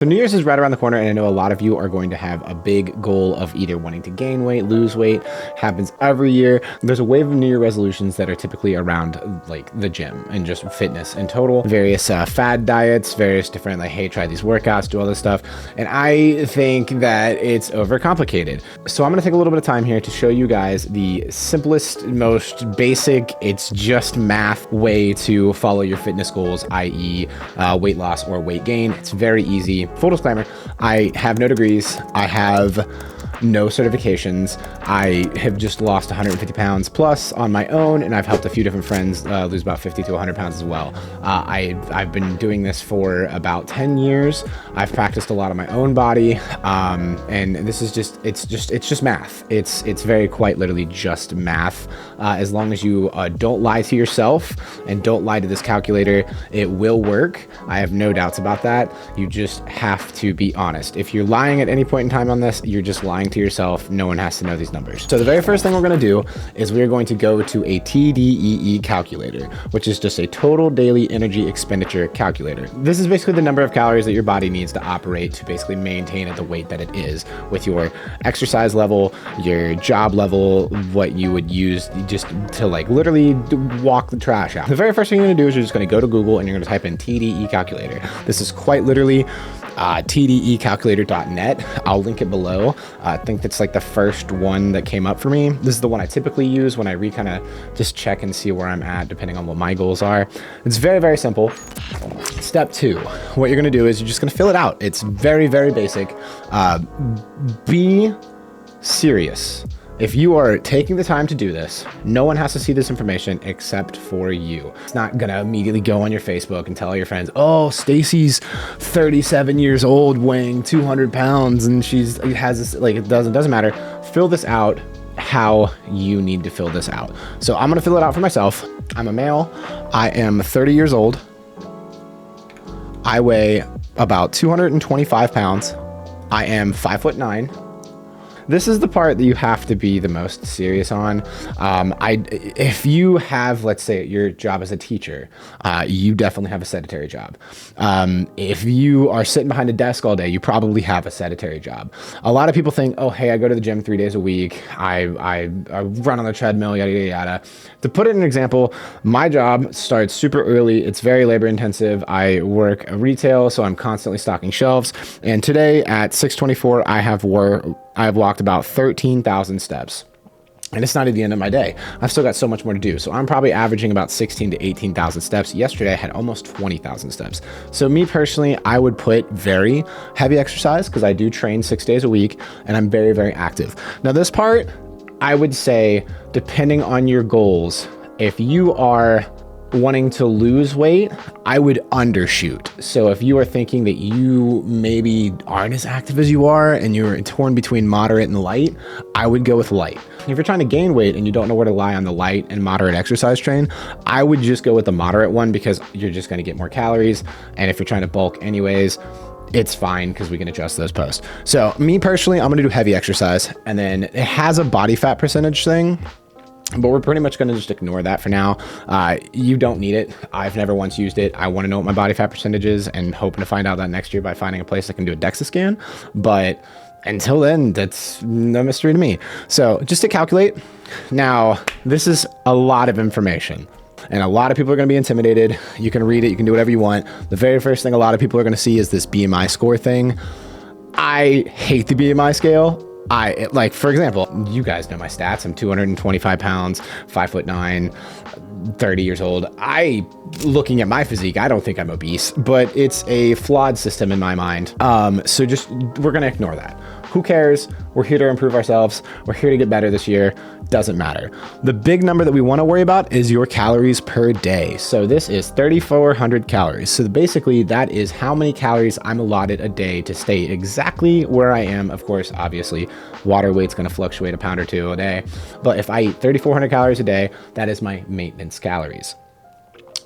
So New Year's is right around the corner, and I know a lot of you are going to have a big goal of either wanting to gain weight, lose weight. Happens every year. There's a wave of New Year resolutions that are typically around like the gym and just fitness in total. Various fad diets, various different like, hey, try these workouts, do all this stuff. And I think that it's overcomplicated. So I'm gonna take a little bit of time here to show you guys the simplest, most basic, it's just math way to follow your fitness goals, i.e. Weight loss or weight gain. It's very easy. Full disclaimer, I have no degrees. I have no certifications. I have just lost 150 pounds plus on my own, and I've helped a few different friends lose about 50 to 100 pounds as well. I've been doing this for about 10 years. I've practiced a lot on my own body, and this is it's just math. It's very quite literally just math. As long as you don't lie to yourself and don't lie to this calculator, it will work. I have no doubts about that. You just have to be honest. If you're lying at any point in time on this, you're just lying to yourself. No one has to know these numbers. So the very first thing we're going to do is we're going to go to a TDE calculator, which is just a total daily energy expenditure calculator. This is basically the number of calories that your body needs to operate to basically maintain at the weight that it is with your exercise level, your job level, what you would use just to like literally walk the trash out. The very first thing you're going to do is you're just going to go to Google and you're going to type in TDE calculator. This is quite literally TDEcalculator.net. I'll link it below. I think that's like the first one that came up for me. This is the one I typically use when I kind of just check and see where I'm at depending on what my goals are. It's very, very simple. Step 2, what you're going to do is you're just going to fill it out. It's very, very basic. Be serious. If you are taking the time to do this, no one has to see this information except for you. It's not gonna immediately go on your Facebook and tell all your friends, oh, Stacy's 37 years old weighing 200 pounds and she has this, like it doesn't matter. Fill this out how you need to fill this out. So I'm gonna fill it out for myself. I'm a male, I am 30 years old. I weigh about 225 pounds. I am 5'9". This is the part that you have to be the most serious on. If you have, let's say, your job as a teacher, you definitely have a sedentary job. If you are sitting behind a desk all day, you probably have a sedentary job. A lot of people think, oh, hey, I go to the gym 3 days a week. I run on the treadmill, yada, yada, yada. To put it in an example, my job starts super early. It's very labor intensive. I work retail, so I'm constantly stocking shelves. And today at 6:24, I have walked about 13,000 steps. And it's not at the end of my day. I've still got so much more to do. So I'm probably averaging about 16 to 18,000 steps. Yesterday I had almost 20,000 steps. So me personally, I would put very heavy exercise because I do train 6 days a week and I'm very, very active. Now this part, I would say, depending on your goals, if you are wanting to lose weight, I would undershoot. So if you are thinking that you maybe aren't as active as you are and you're torn between moderate and light, I would go with light. If you're trying to gain weight and you don't know where to lie on the light and moderate exercise train, I would just go with the moderate one because you're just going to get more calories. And if you're trying to bulk anyways, it's fine because we can adjust those posts. So me personally, I'm going to do heavy exercise, and then it has a body fat percentage thing, but we're pretty much going to just ignore that for now. You don't need it. I've never once used it. I want to know what my body fat percentage is and hoping to find out that next year by finding a place that can do a DEXA scan. But until then, that's no mystery to me. So just to calculate, now this is a lot of information and a lot of people are going to be intimidated. You can read it. You can do whatever you want. The very first thing a lot of people are going to see is this BMI score thing. I hate the BMI scale. Like, for example, you guys know my stats. I'm 225 pounds, 5'9", 30 years old. Looking at my physique, I don't think I'm obese, but it's a flawed system in my mind. So we're going to ignore that. Who cares? We're here to improve ourselves. We're here to get better this year. Doesn't matter. The big number that we want to worry about is your calories per day. So this is 3,400 calories. So basically that is how many calories I'm allotted a day to stay exactly where I am. Of course, obviously, water weight's going to fluctuate a pound or two a day. But if I eat 3,400 calories a day, that is my maintenance calories.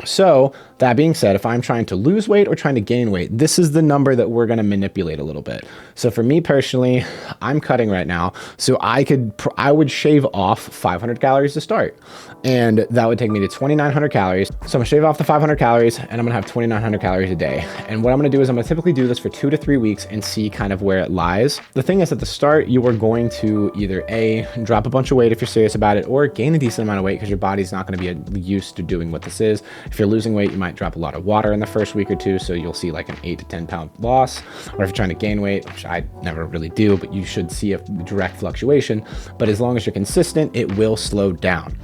So that being said, if I'm trying to lose weight or trying to gain weight, this is the number that we're going to manipulate a little bit. So for me personally, I'm cutting right now. So I would shave off 500 calories to start. and that would take me to 2,900 calories. So I'm gonna shave off the 500 calories and I'm gonna have 2,900 calories a day. And what I'm gonna do is I'm gonna typically do this for 2 to 3 weeks and see kind of where it lies. The thing is, at the start, you are going to either A, drop a bunch of weight if you're serious about it, or gain a decent amount of weight because your body's not gonna be used to doing what this is. If you're losing weight, you might drop a lot of water in the first week or two, so you'll see like an 8 to 10 pound loss. Or if you're trying to gain weight, which I never really do, but you should see a direct fluctuation. But as long as you're consistent, it will slow down.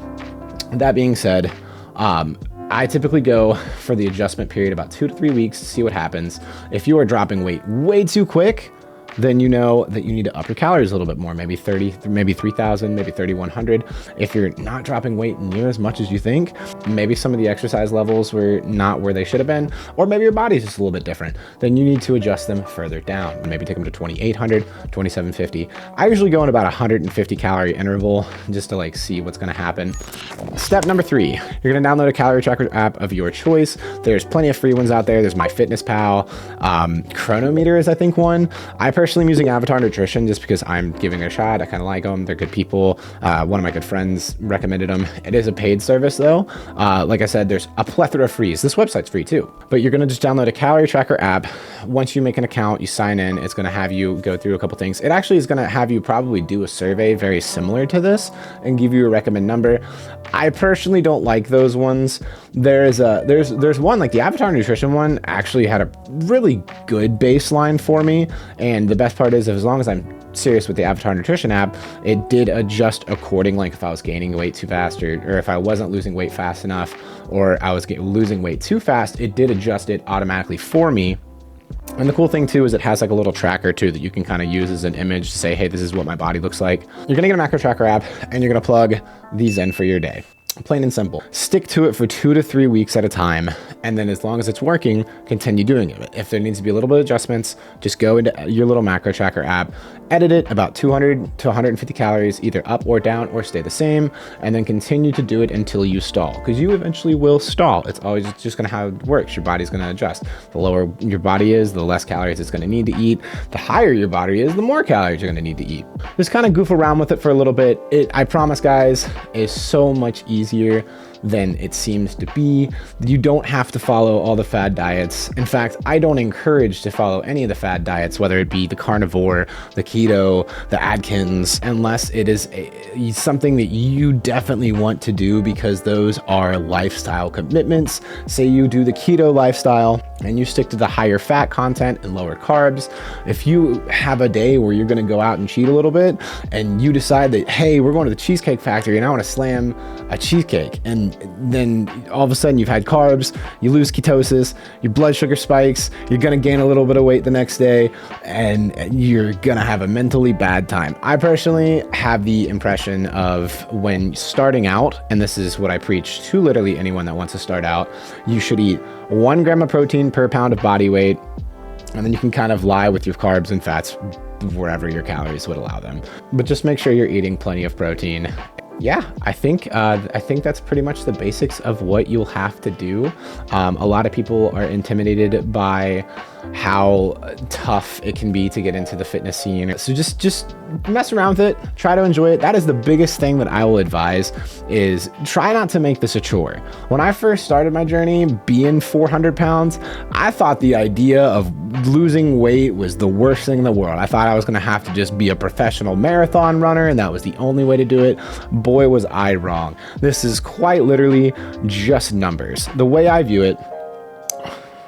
That being said, I typically go for the adjustment period about 2 to 3 weeks to see what happens. If you are dropping weight way too quick, then you know that you need to up your calories a little bit more, maybe 30, maybe 3,000, maybe 3,100. If you're not dropping weight near as much as you think, maybe some of the exercise levels were not where they should have been, or maybe your body's just a little bit different, then you need to adjust them further down. Maybe take them to 2,800, 2,750. I usually go in about 150 calorie interval just to like see what's gonna happen. Step number 3, you're gonna download a calorie tracker app of your choice. There's plenty of free ones out there. There's MyFitnessPal, Chronometer is I think one. I personally am using Avatar Nutrition just because I'm giving it a shot. I kind of like them. They're good people. One of my good friends recommended them. It is a paid service though. Like I said, there's a plethora of frees. This website's free too. But you're going to just download a calorie tracker app. Once you make an account, you sign in, it's going to have you go through a couple things. It actually is going to have you probably do a survey very similar to this and give you a recommend number. I personally don't like those ones. There's one, like the Avatar Nutrition one actually had a really good baseline for me. And the best part is, as long as I'm serious with the Avatar Nutrition app, it did adjust accordingly. Like if I was gaining weight too fast, or if I wasn't losing weight fast enough, or I was losing weight too fast, it did adjust it automatically for me. And the cool thing too is it has like a little tracker too that you can kind of use as an image to say, hey, this is what my body looks like. You're gonna get a macro tracker app and you're gonna plug these in for your day. Plain and simple. Stick to it for 2 to 3 weeks at a time. And then as long as it's working, continue doing it. If there needs to be a little bit of adjustments, just go into your little macro tracker app, edit it about 200 to 150 calories, either up or down or stay the same, and then continue to do it until you stall, because you eventually will stall. It's always just gonna how it works. Your body's gonna adjust. The lower your body is, the less calories it's gonna need to eat. The higher your body is, the more calories you're gonna need to eat. Just kind of goof around with it for a little bit. I promise guys, is so much easier than it seems to be. You don't have to follow all the fad diets. In fact, I don't encourage to follow any of the fad diets, whether it be the carnivore, the keto, the Atkins, unless it is something that you definitely want to do, because those are lifestyle commitments. Say you do the keto lifestyle and you stick to the higher fat content and lower carbs. If you have a day where you're gonna go out and cheat a little bit and you decide that, hey, we're going to the Cheesecake Factory and I wanna slam a cheesecake, and then all of a sudden you've had carbs, you lose ketosis, your blood sugar spikes, you're gonna gain a little bit of weight the next day, and you're gonna have a mentally bad time. I personally have the impression of, when starting out, and this is what I preach to literally anyone that wants to start out, you should eat 1 gram of protein per pound of body weight, and then you can kind of lie with your carbs and fats wherever your calories would allow them. But just make sure you're eating plenty of protein. Yeah, I think that's pretty much the basics of what you'll have to do. A lot of people are intimidated by how tough it can be to get into the fitness scene. So just mess around with it, try to enjoy it. That is the biggest thing that I will advise, is try not to make this a chore. When I first started my journey being 400 pounds, I thought the idea of losing weight was the worst thing in the world. I thought I was gonna have to just be a professional marathon runner and that was the only way to do it. Boy, was I wrong. This is quite literally just numbers. The way I view it,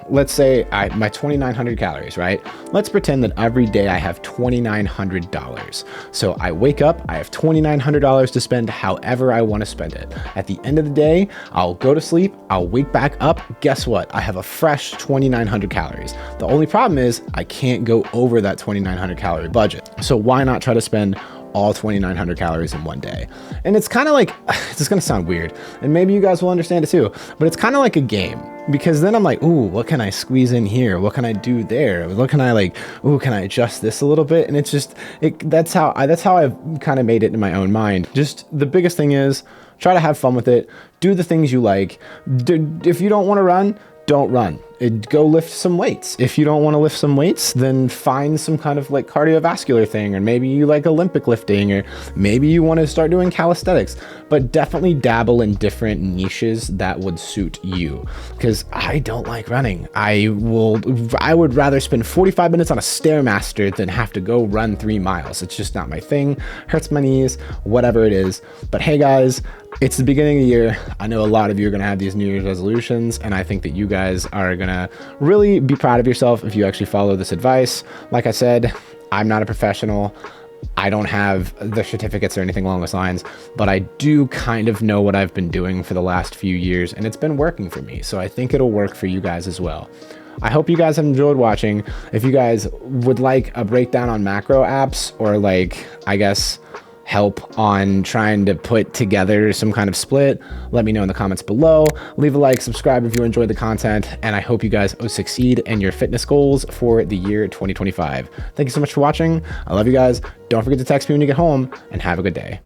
let's say my 2,900 calories, right? Let's pretend that every day I have $2,900. So I wake up, I have $2,900 to spend however I want to spend it. At the end of the day, I'll go to sleep, I'll wake back up. Guess what? I have a fresh 2,900 calories. The only problem is I can't go over that 2,900 calorie budget. So why not try to spend all 2,900 calories in one day? And it's kind of like, it's gonna sound weird, and maybe you guys will understand it too, but it's kind of like a game, because then I'm like, ooh, what can I squeeze in here? What can I do there? What can I like, ooh, can I adjust this a little bit? And it's just, that's how I've kind of made it in my own mind. Just the biggest thing is try to have fun with it. Do the things you like. If you don't want to run, don't run. go lift some weights. If you don't want to lift some weights, then find some kind of like cardiovascular thing, or maybe you like Olympic lifting, or maybe you want to start doing calisthenics, but definitely dabble in different niches that would suit you. Because I don't like running. I would rather spend 45 minutes on a Stairmaster than have to go run 3 miles. It's just not my thing. Hurts my knees, whatever it is. But hey guys, it's the beginning of the year. I know a lot of you are going to have these New Year's resolutions, and I think that you guys are going to really be proud of yourself if you actually follow this advice. Like I said, I'm not a professional. I don't have the certificates or anything along those lines, but I do kind of know what I've been doing for the last few years, and it's been working for me. So I think it'll work for you guys as well. I hope you guys have enjoyed watching. If you guys would like a breakdown on macro apps, or like, I guess, help on trying to put together some kind of split, let me know in the comments below. Leave a like, subscribe if you enjoyed the content, and I hope you guys succeed in your fitness goals for the year 2025. Thank you so much for watching. I love you guys. Don't forget to text me when you get home, and have a good day.